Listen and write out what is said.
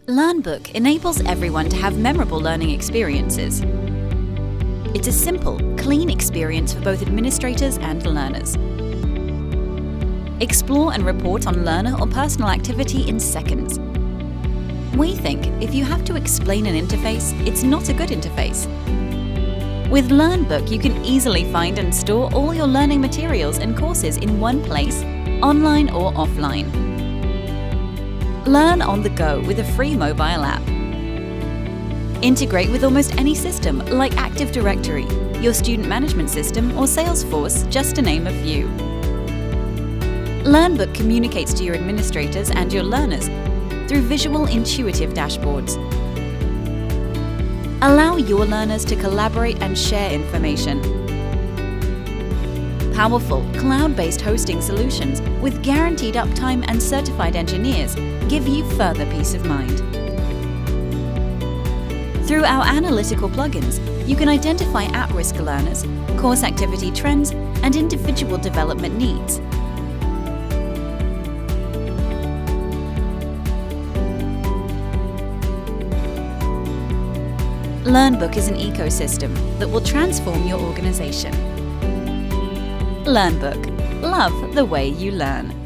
LearnBook enables everyone to have memorable learning experiences. It's a simple, clean experience for both administrators and learners. Explore and report on learner or personal activity in seconds. We think if you have to explain an interface, it's not a good interface. With LearnBook, you can easily find and store all your learning materials and courses in one place, online or offline. Learn on the go with a free mobile app. Integrate with almost any system like Active Directory, your student management system or Salesforce, just to name a few. LearnBook communicates to your administrators and your learners through visual, intuitive dashboards. Allow your learners to collaborate and share information. Powerful, cloud-based hosting solutions with guaranteed uptime and certified engineers give you further peace of mind. Through our analytical plugins, you can identify at-risk learners, course activity trends, and individual development needs. LearnBook is an ecosystem that will transform your organization. LearnBook. Love the way you learn.